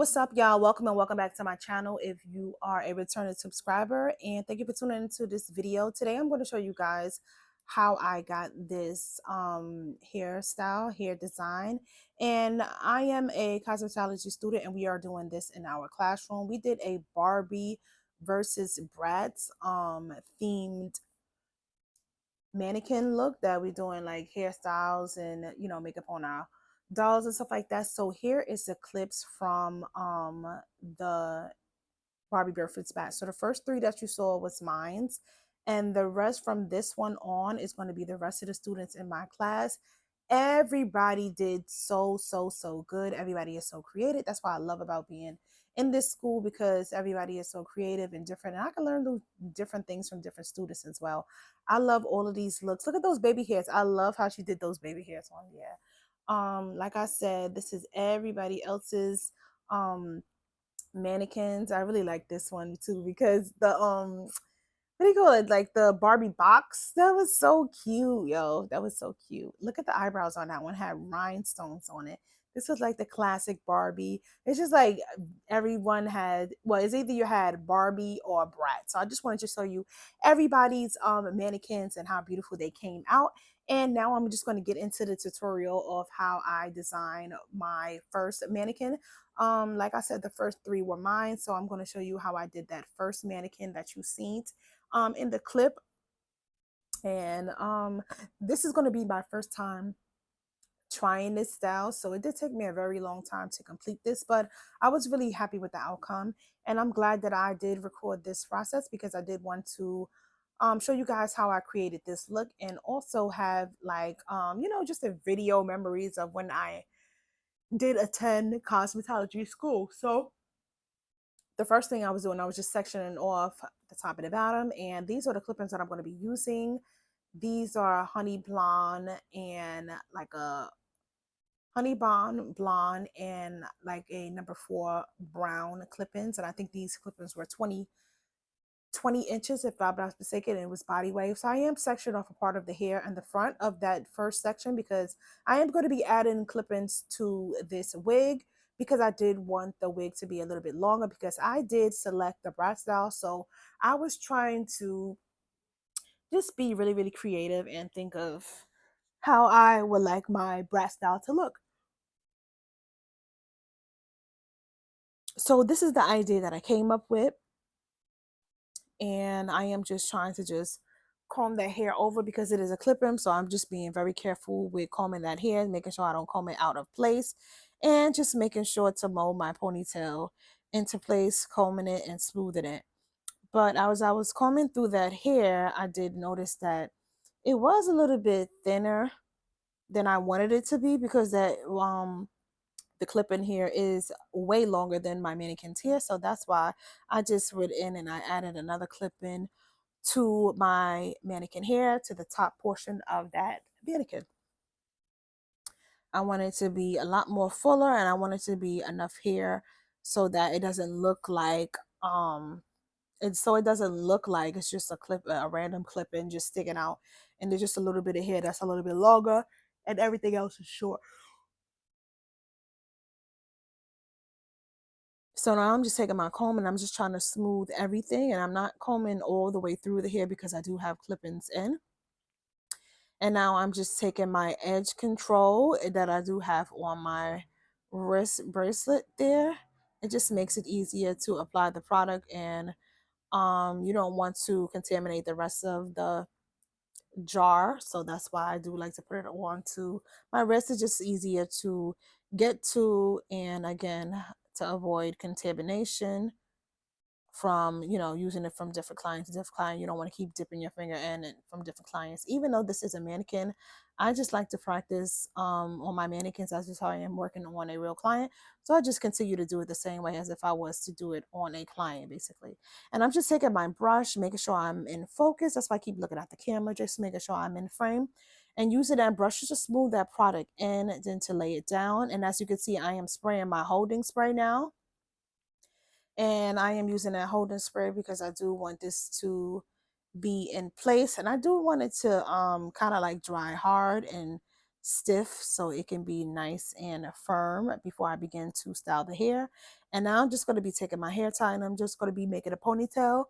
what's up, y'all? Welcome and welcome back to my channel if you are a returning subscriber, and thank you for tuning into this video. Today I'm going to show you guys how I got this hairstyle, hair design. And I am a cosmetology student, and we are doing this in our classroom. We did a Barbie versus Bratz themed mannequin look that we're doing, like hairstyles and makeup on our dolls and stuff like that. So here is the clips from the Barbie Burford's batch. So the first three that you saw was mine's, and the rest from this one on is going to be the rest of the students in my class. Everybody did so good. Everybody is so creative. That's what I love about being in this school, because everybody is so creative and different, and I can learn different things from different students as well. I love all of these looks. Look at those baby hairs. I love how she did those baby hairs on. Yeah. Like I said, this is everybody else's mannequins. I really like this one too, because the what do you call it, like the Barbie box, that was so cute. Yo, that was so cute. Look at the eyebrows on that one, had rhinestones on it. This was like the classic Barbie. It's just like everyone had, well, it's either you had Barbie or Brat. So I just wanted to show you everybody's mannequins and how beautiful they came out. And now I'm just going to get into the tutorial of how I design my first mannequin. Like I said, the first three were mine, so I'm going to show you how I did that first mannequin that you seen in the clip. And this is going to be my first time trying this style, so it did take me a very long time to complete this, but I was really happy with the outcome, and I'm glad that I did record this process, because I did want to show you guys how I created this look, and also have like just a video memories of when I did attend cosmetology school. So the first thing I was doing, I was just sectioning off the top and the bottom, and these are the clip-ins that I'm going to be using. These are honey blonde and like a honey blonde and like a number 4 brown clip-ins, and I think these clip-ins were 20 inches if I'm not mistaken, and it was body wave. So I am sectioning off a part of the hair and the front of that first section, because I am going to be adding clip-ins to this wig, because I did want the wig to be a little bit longer, because I did select the brat style. So I was trying to just be really creative and think of how I would like my brat style to look. So this is the idea that I came up with, and I am just trying to just comb that hair over, because it is a clip-in. So I'm just being very careful with combing that hair, making sure I don't comb it out of place, and just making sure to mold my ponytail into place, combing it and smoothing it. But as I was combing through that hair, I did notice that it was a little bit thinner than I wanted it to be, because that the clip in here is way longer than my mannequin's hair. So that's why I just went in and I added another clip in to my mannequin hair, to the top portion of that mannequin. I want it to be a lot more fuller, and I want it to be enough hair so that it doesn't look like it doesn't look like it's just a random clip in just sticking out, and there's just a little bit of hair that's a little bit longer and everything else is short. So now I'm just taking my comb and I'm just trying to smooth everything, and I'm not combing all the way through the hair because I do have clip-ins in. And now I'm just taking my edge control that I do have on my wrist bracelet there. It just makes it easier to apply the product, and you don't want to contaminate the rest of the jar. So that's why I do like to put it on to my wrist. It's just easier to get to, and again, to avoid contamination from using it from different clients to different client. You don't want to keep dipping your finger in it from different clients. Even though this is a mannequin, I just like to practice on my mannequins as if I am working on a real client. So I just continue to do it the same way as if I was to do it on a client, basically. And I'm just taking my brush, making sure I'm in focus. That's why I keep looking at the camera, just making sure I'm in frame, and using that brush to smooth that product in, then to lay it down. And as you can see, I am spraying my holding spray now, and I am using that holding spray because I do want this to be in place, and I do want it to kind of like dry hard and stiff so it can be nice and firm before I begin to style the hair. And now I'm just going to be taking my hair tie and I'm just going to be making a ponytail.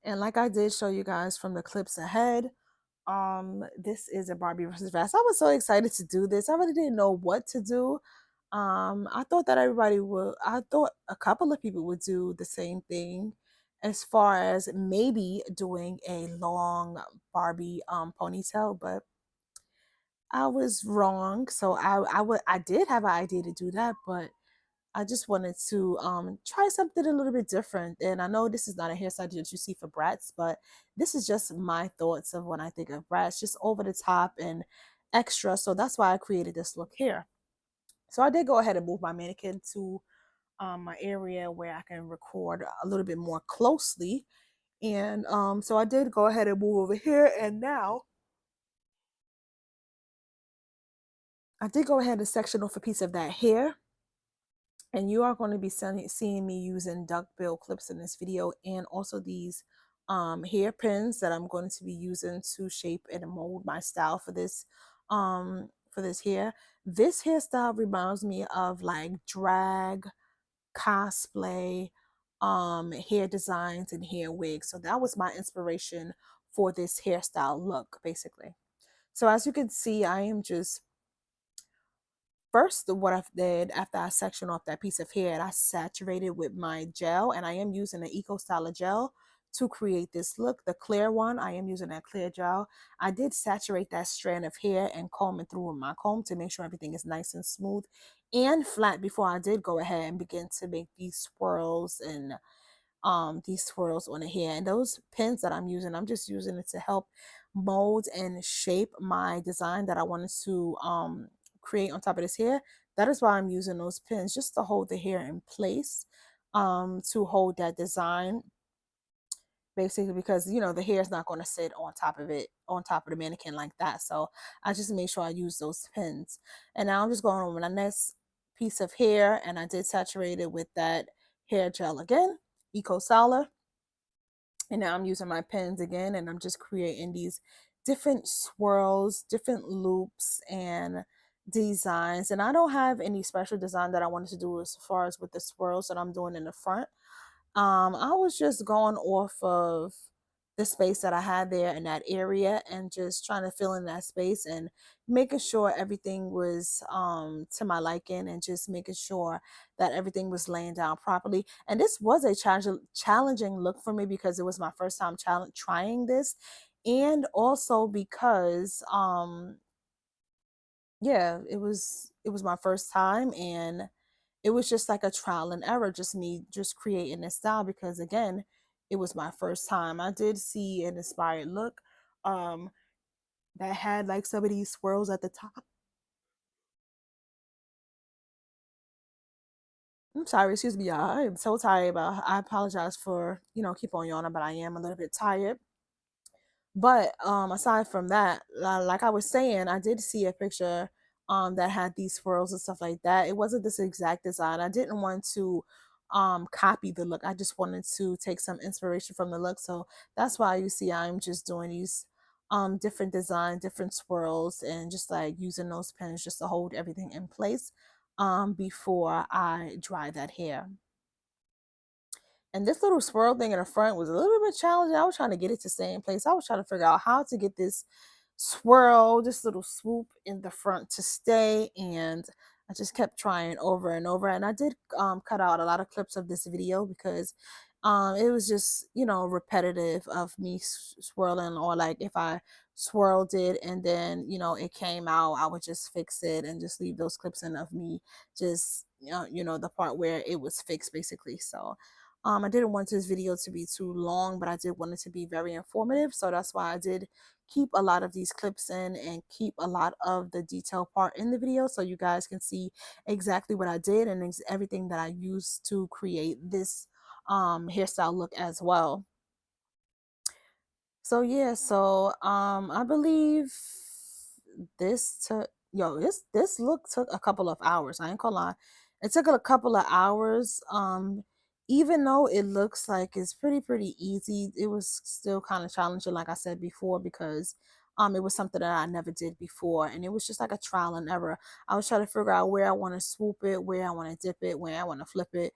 And like I did show you guys from the clips ahead, this is a Barbie versus Vast. I was so excited to do this. I really didn't know what to do. I thought that everybody would, I thought a couple of people would do the same thing as far as maybe doing a long Barbie ponytail, but I was wrong. So I did have an idea to do that, but I just wanted to try something a little bit different. And I know this is not a hairstyle that you see for brats, but this is just my thoughts of when I think of brats, just over the top and extra. So that's why I created this look here. So I did go ahead and move my mannequin to my area where I can record a little bit more closely. And so I did go ahead and move over here. And now I did go ahead and section off a piece of that hair. And you are going to be seeing me using duckbill clips in this video, and also these hair pins that I'm going to be using to shape and mold my style for this hair. This hairstyle reminds me of like drag, cosplay, hair designs, and hair wigs. So that was my inspiration for this hairstyle look, basically. So as you can see, I am just first, what I did after I sectioned off that piece of hair, I saturated with my gel, and I am using an Eco Styler gel to create this look. The clear one, I am using that clear gel. I did saturate that strand of hair and comb it through with my comb to make sure everything is nice and smooth and flat before I did go ahead and begin to make these swirls and these swirls on the hair. And those pins that I'm just using it to help mold and shape my design that I wanted to create on top of this hair. That is why I'm using those pins, just to hold the hair in place, to hold that design, basically, because you know the hair is not going to sit on top of it, on top of the mannequin like that. So I just made sure I use those pins. And now I'm just going on with my next piece of hair, and I did saturate it with that hair gel again, Eco Styler. And now I'm using my pens again, and I'm just creating these different swirls, different loops and designs. And I don't have any special design that I wanted to do as far as with the swirls that I'm doing in the front. I was just going off of the space that I had there in that area and just trying to fill in that space and making sure everything was to my liking, and just making sure that everything was laying down properly. And this was a challenging look for me because it was my first time trying this, and also because yeah, it was my first time, and it was just like a trial and error, just me just creating this style because again, it was my first time. I did see an inspired look um that had like some of these swirls at the top. I'm sorry, excuse me, y'all. I am so tired, but I apologize for, keep on yawning, but I am a little bit tired. But aside from that, like I was saying, I did see a picture that had these swirls and stuff like that. It wasn't this exact design. I didn't want to copy the look. I just wanted to take some inspiration from the look. So that's why you see I'm just doing these different design, different swirls, and just like using those pens just to hold everything in place before I dry that hair. And this little swirl thing in the front was a little bit challenging. I was trying to get it to stay in place. I was trying to figure out how to get this swirl, this little swoop in the front to stay. And I just kept trying over and over. And I did cut out a lot of clips of this video because it was just, repetitive of me swirling, or like if I swirled it and then, it came out, I would just fix it and just leave those clips in of me just, the part where it was fixed basically. So I didn't want this video to be too long, but I did want it to be very informative. So that's why I did keep a lot of these clips in and keep a lot of the detail part in the video so you guys can see exactly what I did and everything that I used to create this hairstyle look as well. So yeah, so I believe this took, this look took a couple of hours. I ain't gonna lie. It took a couple of hours. even though it looks like it's pretty easy, it was still kind of challenging, like I said before, because it was something that I never did before, and it was just like a trial and error. I was trying to figure out where I want to swoop it, where I want to dip it, where I want to flip it,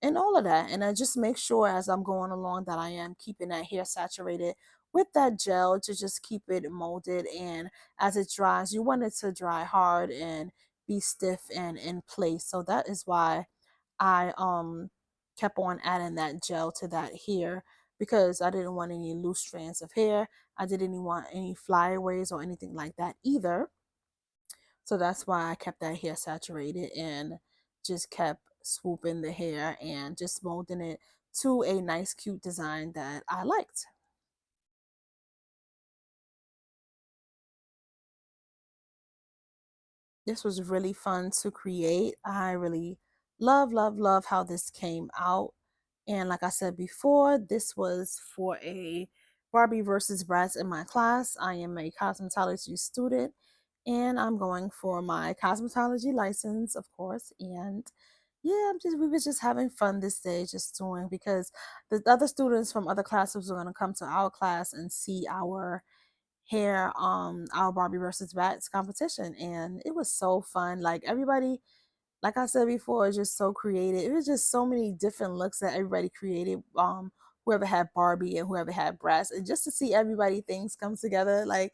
and all of that. And I just make sure as I'm going along that I am keeping that hair saturated with that gel to just keep it molded. And as it dries, you want it to dry hard and be stiff and in place. So that is why I kept on adding that gel to that hair, because I didn't want any loose strands of hair. I didn't want any flyaways or anything like that either. So that's why I kept that hair saturated and just kept swooping the hair and just molding it to a nice cute design that I liked. This was really fun to create. I really love how this came out. And like I said before, this was for a Barbie versus Bratz in my class. I am a cosmetology student and I'm going for my cosmetology license, of course. And yeah, we were just having fun this day, just doing, because the other students from other classes were going to come to our class and see our Barbie versus Bratz competition, and it was so fun. Like everybody, like I said before, is just so creative. It was just so many different looks that everybody created. Whoever had Barbie and whoever had Bratz, and just to see everybody things come together, like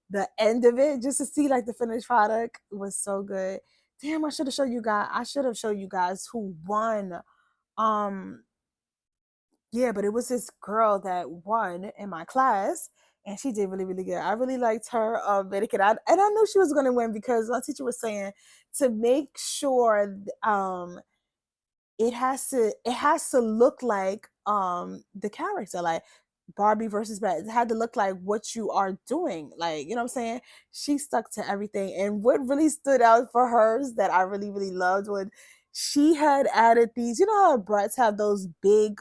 the end of it, just to see like the finished product was so good. Damn, I should have showed you guys. I should have showed you guys who won. Um, yeah, but it was this girl that won in my class, and she did really good. I really liked her mannequin, and I knew she was going to win because my teacher was saying to make sure it has to look like the character, like Barbie versus Brad. It had to look like what you are doing, like, you know what I'm saying. She stuck to everything, and what really stood out for hers that I really loved was she had added these. You know how Bratz have those big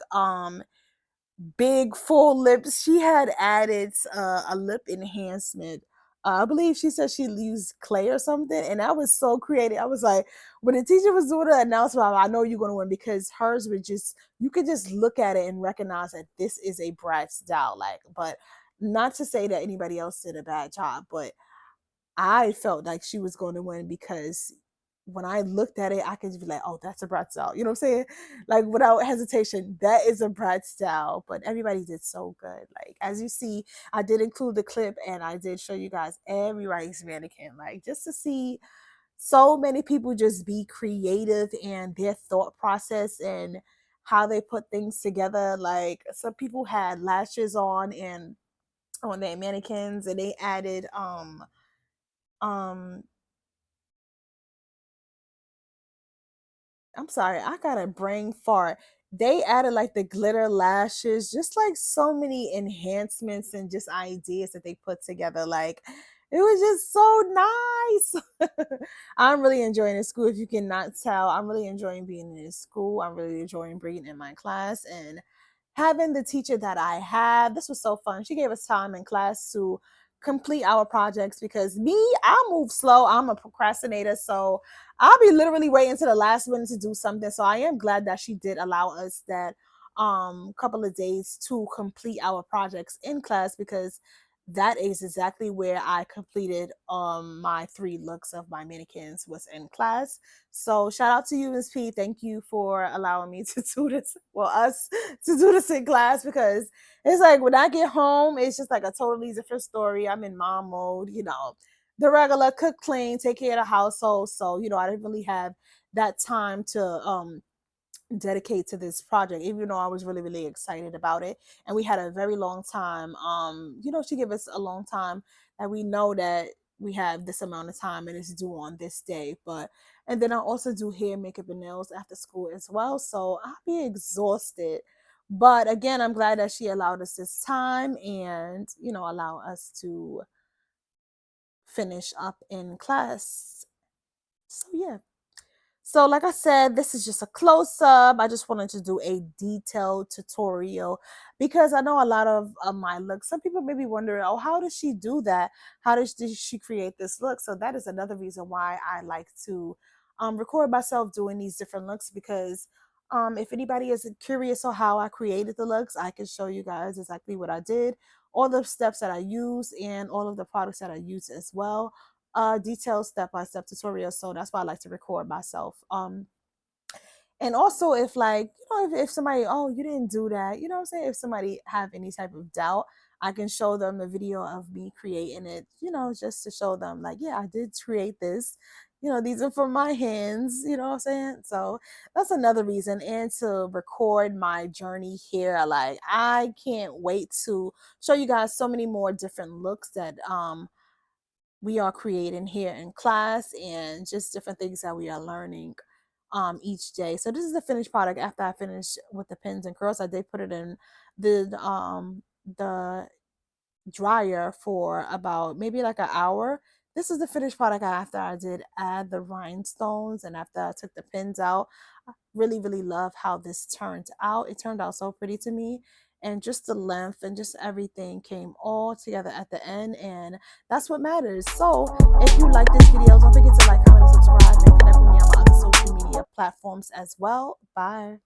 full lips. She had added a lip enhancement. I believe she said she used clay or something, and that was so creative. I was like, when the teacher was doing the announcement, I know you're gonna win, because hers were just, you could just look at it and recognize that this is a Brad style. Like, but not to say that anybody else did a bad job, but I felt like she was going to win, because when I looked at it, I could just be like, oh, that's a Brad style. You know what I'm saying? Like without hesitation, that is a Brad style. But everybody did so good. Like as you see, I did include the clip and I did show you guys everybody's mannequin. Like just to see so many people just be creative and their thought process and how they put things together. Like some people had lashes on their mannequins, and they added um I'm sorry, I got a brain fart. They added like the glitter lashes, just like so many enhancements and just ideas that they put together. Like it was just so nice. I'm really enjoying this school. If you cannot tell, I'm really enjoying being in this school. I'm really enjoying being in my class and having the teacher that I have. This was so fun. She gave us time in class to complete our projects, because me, I move slow. I'm a procrastinator. So I'll be literally waiting to the last minute to do something. So I am glad that she did allow us that couple of days to complete our projects in class, because that is exactly where I completed my 3 looks of my mannequins was in class. So shout out to you, Ms. P. Thank you for allowing me to do this, well, us to do this in class, because it's like when I get home, it's just like a totally different story. I'm in mom mode, the regular cook, clean, take care of the household. So, I didn't really have that time to dedicate to this project, even though I was really excited about it. And we had a very long time. She gave us a long time that we know that we have this amount of time and it's due on this day. And then I also do hair, makeup, and nails after school as well. So I'll be exhausted. But again, I'm glad that she allowed us this time and, allow us to finish up in class. So yeah. So like I said, this is just a close up. I just wanted to do a detailed tutorial, because I know a lot of my looks, some people may be wondering, oh, how does she do that? How did she create this look? So that is another reason why I like to record myself doing these different looks, because If anybody is curious on how I created the looks, I can show you guys exactly what I did, all the steps that I use, and all of the products that I use as well. Detailed step-by-step tutorials. So that's why I like to record myself. And also if like, if somebody, oh, you didn't do that, you know what I'm saying? If somebody have any type of doubt, I can show them a video of me creating it, just to show them like, yeah, I did create this. These are from my hands, you know what I'm saying? So that's another reason. And to record my journey here, like I can't wait to show you guys so many more different looks that we are creating here in class, and just different things that we are learning each day. So this is the finished product after I finished with the pins and curls. I did put it in the dryer for about maybe like an hour. This is the finished product after I did add the rhinestones and after I took the pins out. I really, really love how this turned out. It turned out so pretty to me. And just the length and just everything came all together at the end. And that's what matters. So if you like this video, don't forget to like, comment, and subscribe, and connect with me on my other social media platforms as well. Bye.